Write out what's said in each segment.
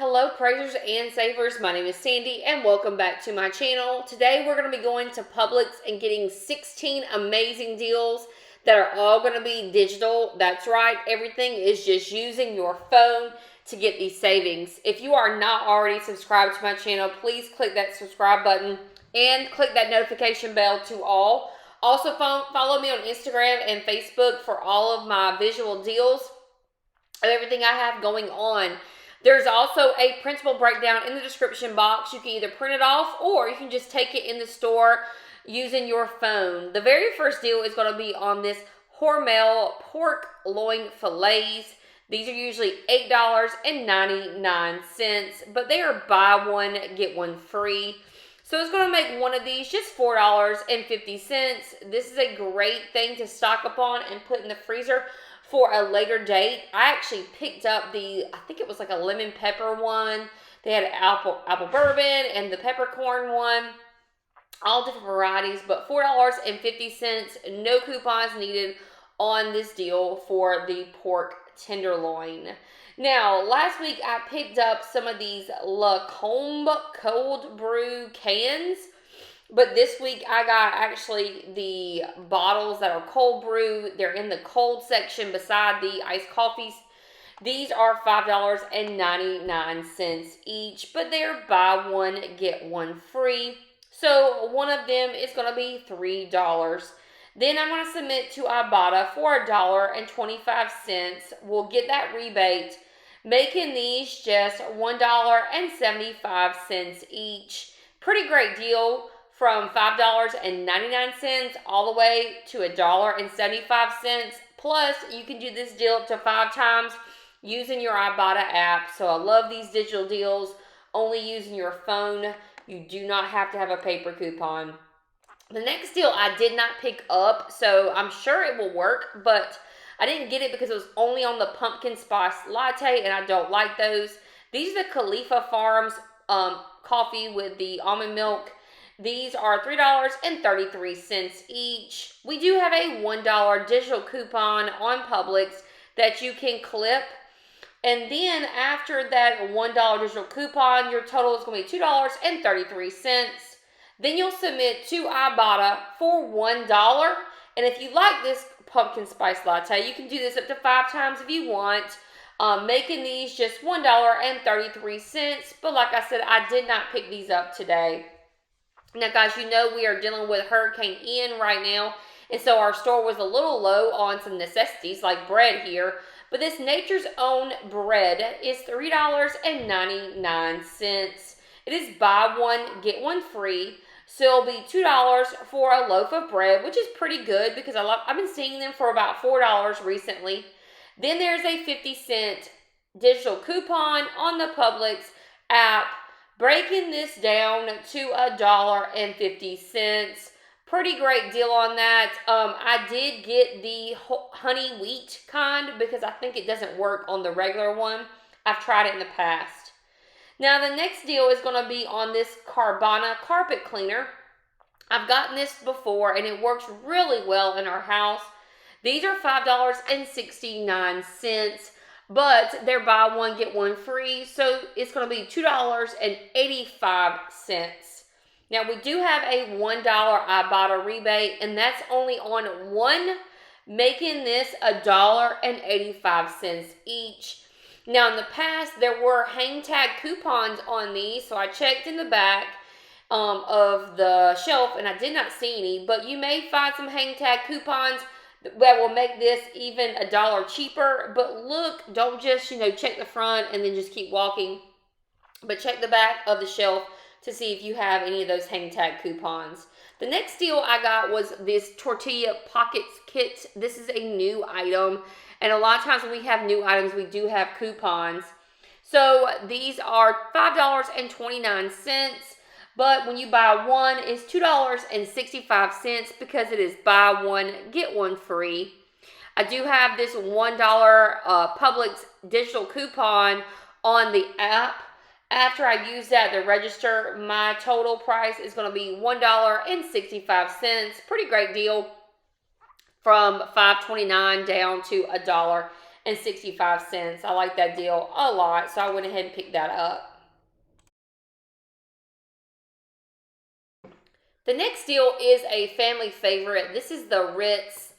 Hello praisers and savers, my name is Sandy and welcome back to my channel. Today we're going to be going to Publix and getting 16 amazing deals that are all going to be digital. That's right, everything is just using your phone to get these savings. If you are not already subscribed to my channel, please click that subscribe button and click that notification bell to all. Also follow me on Instagram and Facebook for all of my visual deals of everything I have going on. There's also a printable breakdown in the description box. You can either print it off or you can just take it in the store using your phone. The very first deal is going to be on this Hormel pork loin fillets. These are usually $8.99, but they are buy one, get one free. So it's going to make one of these just $4.50. This is a great thing to stock up on and put in the freezer for a later date. I actually picked up I think it was like a lemon pepper one. They had an apple bourbon and the peppercorn one. All different varieties, but $4.50. No coupons needed on this deal for the pork tenderloin. Now, last week I picked up some of these Lacombe cold brew cans. But this week I got actually the bottles that are cold brew. They're in the cold section beside the iced coffees. These are $5.99 each, but they're buy one, get one free. So one of them is going to be $3. Then I'm going to submit to IBOTTA for $1.25. We'll get that rebate, making these just $1.75 each. Pretty great deal. From $5.99 all the way to $1.75. Plus, you can do this deal up to 5 times using your IBOTTA app. So I love these digital deals, only using your phone. You do not have to have a paper coupon. The next deal I did not pick up, so I'm sure it will work, but I didn't get it because it was only on the pumpkin spice latte, and I don't like those. These are the Khalifa Farms coffee with the almond milk. These are $3.33 each. We do have a $1 digital coupon on Publix that you can clip. And then after that $1 digital coupon, your total is going to be $2.33. Then you'll submit to IBOTTA for $1. And if you like this pumpkin spice latte, you can do this up to 5 times if you want. Making these just $1.33. But like I said, I did not pick these up today. Now, guys, you know we are dealing with Hurricane Ian right now, and so our store was a little low on some necessities like bread here. But this Nature's Own bread is $3.99. It is buy one, get one free. So it'll be $2 for a loaf of bread, which is pretty good because I've been seeing them for about $4 recently. Then there's a 50-cent digital coupon on the Publix app, breaking this down to $1.50. Pretty great deal on that. I did get the honey wheat kind because I think it doesn't work on the regular one. I've tried it in the past. Now the next deal is going to be on this Carvana carpet cleaner. I've gotten this before and it works really well in our house. These are $5.69. But they're buy one, get one free. So it's going to be $2.85. Now, we do have a $1 IBOTTA rebate, and that's only on one, making this $1.85 each. Now, in the past, there were hang tag coupons on these, so I checked in the back of the shelf, and I did not see any. But you may find some hang tag coupons that will make this even $1 cheaper. But look, don't just, check the front and then just keep walking. But check the back of the shelf to see if you have any of those hang tag coupons. The next deal I got was this Tortilla Pockets kit. This is a new item. And a lot of times when we have new items, we do have coupons. So these are $5.29. But when you buy one, it's $2.65 because it is buy one, get one free. I do have this $1 Publix digital coupon on the app. After I use that to register, my total price is going to be $1.65. Pretty great deal from $5.29 down to $1. I like that deal a lot, so I went ahead and picked that up. The next deal is a family favorite. This is the Ritz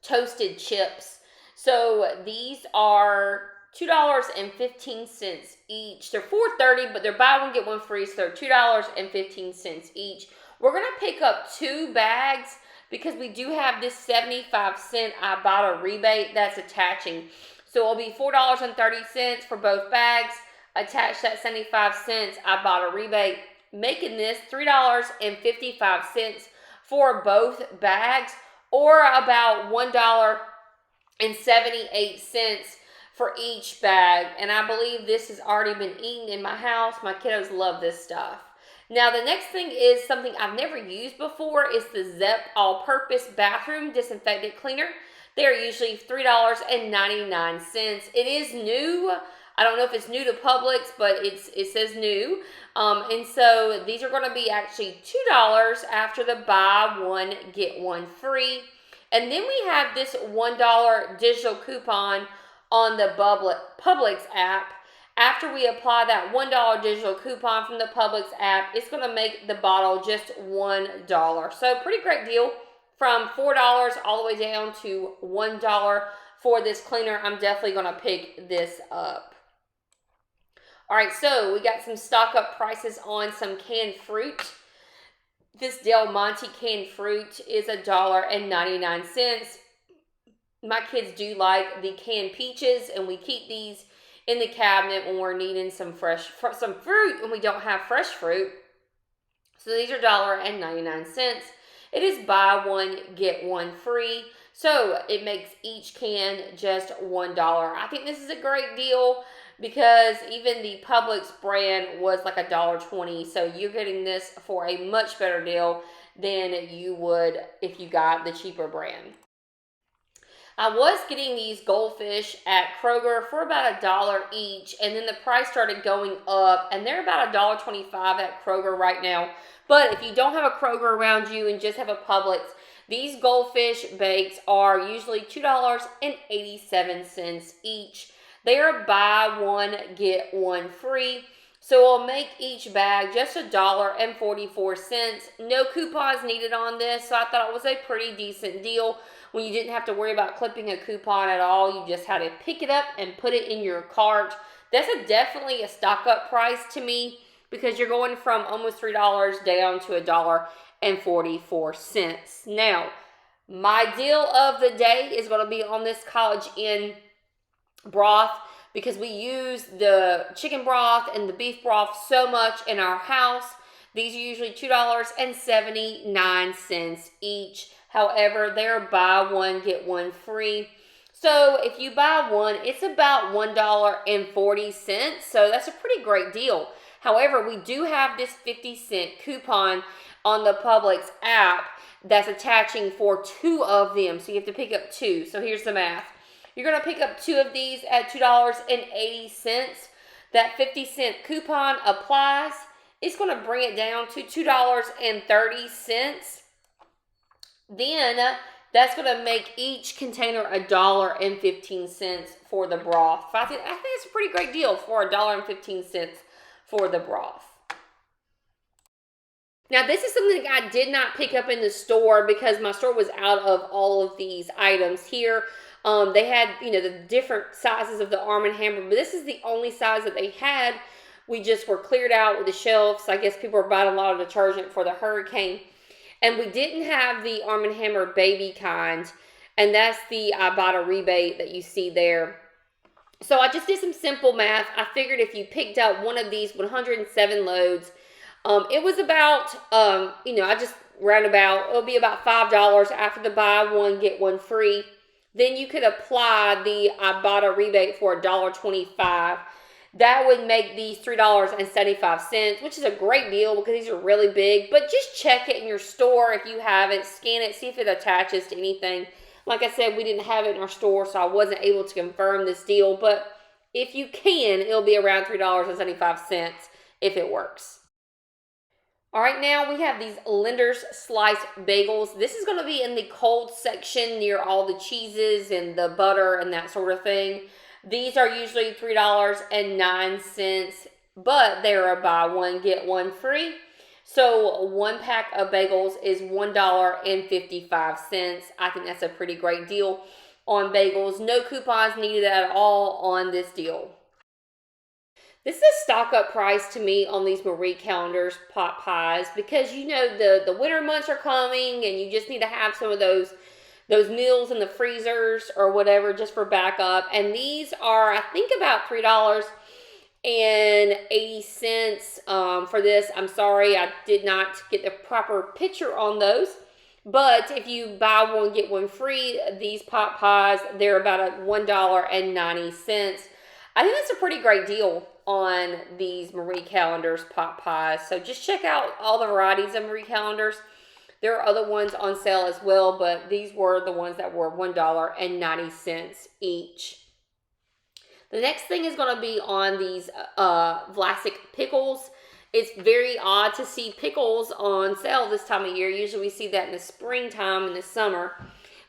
toasted chips. So these are $2.15 each. They're $4.30, but they're buy one get one free, so they're $2.15 each. We're gonna pick up 2 bags because we do have this 75-cent IBOTTA rebate that's attaching. So it'll be $4.30 for both bags. Attach that 75 cents IBOTTA rebate, making this $3.55 for both bags, or about $1.78 for each bag. And I believe this has already been eaten in my house. My kiddos love this stuff. Now the next thing is something I've never used before. Is the Zep all-purpose bathroom disinfectant cleaner. They're usually $3.99. It is new. I don't know if it's new to Publix, but it says new. And so these are going to be actually $2 after the buy one, get one free. And then we have this $1 digital coupon on the Publix app. After we apply that $1 digital coupon from the Publix app, it's going to make the bottle just $1. So pretty great deal, from $4 all the way down to $1 for this cleaner. I'm definitely going to pick this up. All right, so we got some stock up prices on some canned fruit. This Del Monte canned fruit is $1.99. My kids do like the canned peaches, and we keep these in the cabinet when we're needing some fruit and we don't have fresh fruit. So these are $1.99. It is buy one, get one free. So it makes each can just $1. I think this is a great deal because even the Publix brand was like $1.20. So you're getting this for a much better deal than you would if you got the cheaper brand. I was getting these Goldfish at Kroger for about $1 each, and then the price started going up, and they're about $1.25 at Kroger right now. But if you don't have a Kroger around you and just have a Publix, these Goldfish bakes are usually $2.87 each. They are buy one, get one free. So it'll make each bag just $1.44. No coupons needed on this, so I thought it was a pretty decent deal when you didn't have to worry about clipping a coupon at all. You just had to pick it up and put it in your cart. That's definitely a stock up price to me, because you're going from almost $3 down to $1.44. Now, my deal of the day is going to be on this College Inn broth, because we use the chicken broth and the beef broth so much in our house. These are usually $2.79 each. However, they're buy one, get one free. So if you buy one, it's about $1.40. So that's a pretty great deal. However, we do have this 50-cent coupon on the Publix app that's attaching for 2 of them. So you have to pick up 2. So here's the math. You're going to pick up 2 of these at $2.80. That 50-cent coupon applies. It's going to bring it down to $2.30. Then that's going to make each container $1.15 for the broth. I think it's a pretty great deal for $1.15 for the broth. Now, this is something I did not pick up in the store because my store was out of all of these items here. They had, the different sizes of the Arm & Hammer, but this is the only size that they had. We just were cleared out with the shelves. I guess people were buying a lot of detergent for the hurricane. And we didn't have the Arm & Hammer baby kind, and that's the IBOTTA rebate that you see there. So I just did some simple math. I figured if you picked up one of these 107 loads, it was about, I just round about, it'll be about $5 after the buy one, get one free. Then you could apply the IBOTTA rebate for $1.25. That would make these $3.75, which is a great deal because these are really big. But just check it in your store if you have it. Scan it, see if it attaches to anything. Like I said, we didn't have it in our store, so I wasn't able to confirm this deal. But if you can, it'll be around $3.75 if it works. All right, now we have these Linder's Sliced Bagels. This is going to be in the cold section near all the cheeses and the butter and that sort of thing. These are usually $3.09, but they're a buy one, get one free. So one pack of bagels is $1.55. I think that's a pretty great deal on bagels. No coupons needed at all on this deal. This is a stock up price to me on these Marie Callender's pot pies because you know the winter months are coming and you just need to have some of those meals in the freezers or whatever just for backup. And these are, I think, about $3.80 for this. I'm sorry, I did not get the proper picture on those. But if you buy one, get one free, these pot pies, they're about $1.90. I think that's a pretty great deal on these Marie Callender's pot pies. So just check out all the varieties of Marie Callender's. There are other ones on sale as well, but these were the ones that were $1.90 each. The next thing is going to be on these Vlasic pickles. It's very odd to see pickles on sale this time of year. Usually we see that in the springtime and the summer.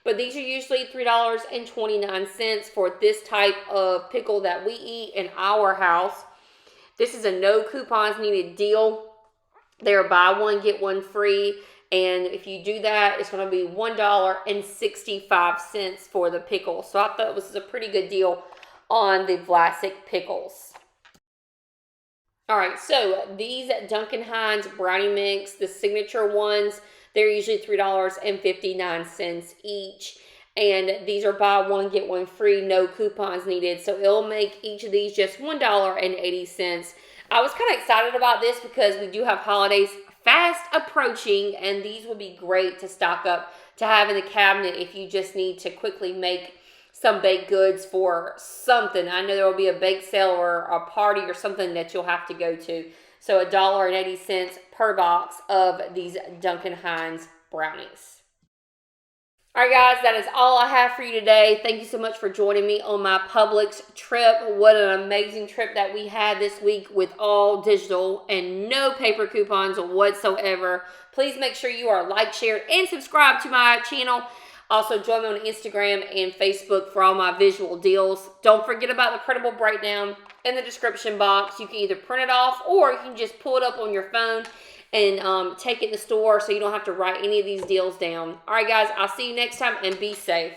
But these are usually $3.29 for this type of pickle that we eat in our house. This is a no coupons needed deal. They're buy one, get one free. And if you do that, it's going to be $1.65 for the pickle. So I thought this was a pretty good deal on the Vlasic pickles. All right, so these Duncan Hines brownie mix, the signature ones, they're usually $3.59 each. And these are buy one, get one free, no coupons needed. So it'll make each of these just $1.80. I was kind of excited about this because we do have holidays fast approaching, and these would be great to stock up to have in the cabinet if you just need to quickly make some baked goods for something. I know there will be a bake sale or a party or something that you'll have to go to. So $1.80 per box of these Duncan Hines brownies. All right, guys, that is all I have for you today. Thank you so much for joining me on my Publix trip. What an amazing trip that we had this week with all digital and no paper coupons whatsoever. Please make sure you are like, share, and subscribe to my channel. Also, join me on Instagram and Facebook for all my visual deals. Don't forget about the credible breakdown in the description box. You can either print it off or you can just pull it up on your phone and take it in the store so you don't have to write any of these deals down. All right, guys, I'll see you next time and be safe.